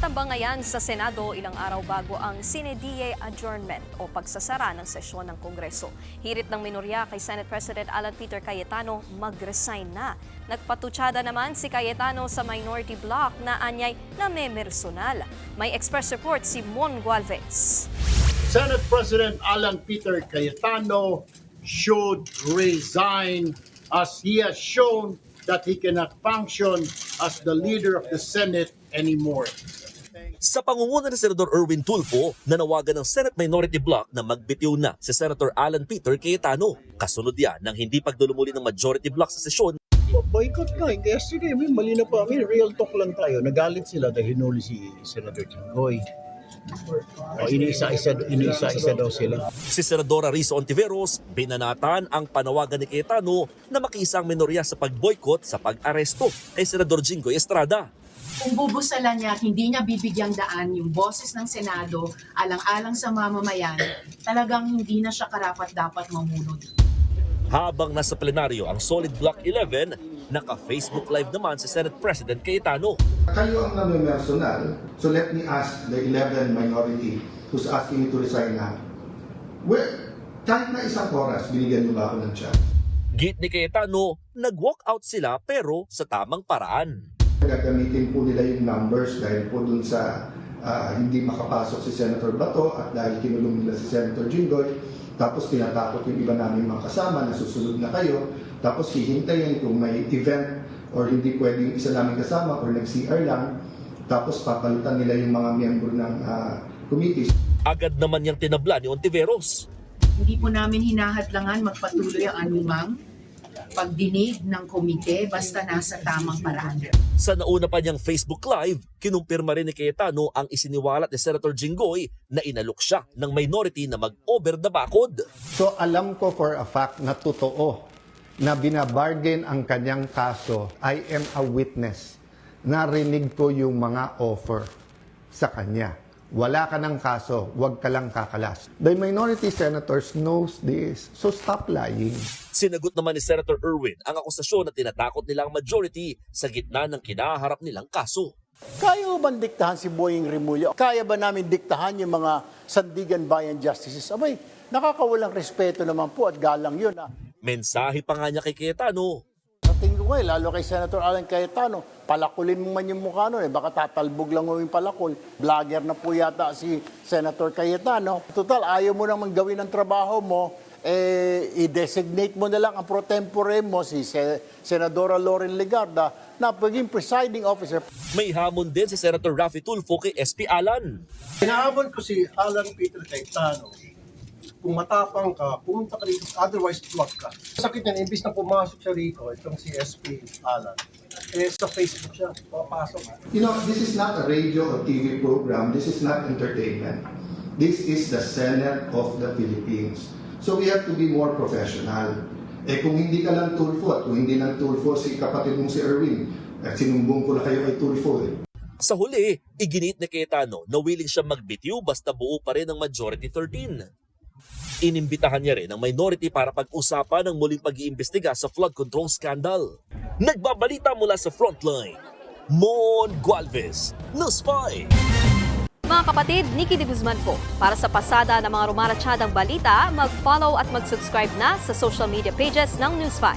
Nambangayan sa Senado ilang araw bago ang sine die adjournment o pagsasara ng sesyon ng Kongreso. Hirit ng minorya kay Senate President Alan Peter Cayetano mag-resign na. Nagpatutsada naman si Cayetano sa minority bloc na anyay namemersonal. May express report si Mon Gualvez. Senate President Alan Peter Cayetano should resign as he has shown that he cannot function as the leader of the Senate anymore. Sa pangunguna ni Senador Erwin Tulfo, nanawagan ng Senate Minority Bloc na magbitiw na si Senator Alan Peter Cayetano. Kasunod yan ng hindi pagdulumuli ng Majority Bloc sa sesyon. Boycott nga. Kaya sige, mali na pa. Real talk lang tayo. Nagalit sila dahil hinuli si Senator Jinggoy. Iniisa-isa daw sila. Si Senadora Risa Ontiveros, binanatan ang panawagan ni Cayetano na makiisa ang minorya sa pag-boycott sa pag-aresto kay Senador Jinggoy Estrada. Kung bubusalan niya at hindi niya bibigyang daan yung boses ng Senado alang-alang sa mamamayan, talagang hindi na siya karapat-dapat mamunod. Habang nasa plenaryo ang Solid Block 11, naka-Facebook Live naman si Senate President Cayetano. Kayo ang namemersonal, so let me ask the 11 minority who's asking me to resign now. Well, kahit na isang oras, binigyan niyo ba ako ng chance? Git ni Cayetano, nag-walk out sila pero sa tamang paraan. Gagamitin po nila yung numbers dahil po dun sa hindi makapasok si Senator Bato at dahil kinulong nila si Senator Jinggoy. Tapos tinatakot yung iba namin mga kasama na susunod na kayo. Tapos hihintayin kung may event or hindi pwedeng isa namin kasama or nag-CR lang. Tapos papalitan nila yung mga miyembro ng committees. Agad naman niyang tinabla ni Ontiveros. Hindi po namin hinahadlangan magpatuloy ang anumang pagdinig ng komite basta nasa tamang paraan. Sa nauna pa niyang Facebook Live, kinumpirma rin ni Cayetano ang isiniwalat ni Senator Jinggoy na inalok siya ng minority na mag-over the bakod. So alam ko for a fact na totoo na binabargain ang kanyang kaso. I am a witness. Narinig ko yung mga offer sa kanya. Wala ka ng kaso, huwag ka lang kakalas. The minority senators knows this, so stop lying. Sinagot naman ni Senator Erwin ang akusasyon na tinatakot nilang majority sa gitna ng kinaharap nilang kaso. Kaya ba diktahan si Boying Rimulyo? Kaya ba namin diktahan yung mga Sandigan Bayan Justices? Abay, nakakawalang respeto naman po at galang yun. Mensahe pa nga niya kay Cayetano. Sa tingin ko lalo kay Senator Alan Cayetano, palakulin mo man yung mukha nun, baka tatalbog lang mo yung palakol. Vlogger na po yata si Senator Cayetano. Total, ayaw mo naman gawin ang trabaho mo, i-designate mo na lang ang pro tempore mo, si Senadora Loren Legarda, na paging presiding officer. May hamon din si Senator Raffy Tulfo kay SP Alan. Inaabot ko si Alan Peter Cayetano. Kung matapang ka, pumunta ka rito, otherwise wag ka. Sakit yan, imbis na pumasok siya rito, itong si SP Alan, sa Facebook siya, papasok. You know, this is not a radio or TV program. This is not entertainment. This is the Senate of the Philippines. So we have to be more professional. Kung hindi ka lang Tulfo at kung hindi lang Tulfo si kapatid mong si Erwin, sinumbong ko na kayo kay Tulfo Sa huli, iginit ni Cayetano na willing siya magbitiw basta buo pa rin ang Majority 13. Inimbitahan niya rin ang minority para pag-usapan ang muling pag-iimbestiga sa flood control scandal. Nagbabalita mula sa Frontline, Mon Gualvez, News 5. Mga kapatid, Nikki de Guzman po. Para sa pasada ng mga rumaratsyadang balita, mag-follow at mag-subscribe na sa social media pages ng News 5.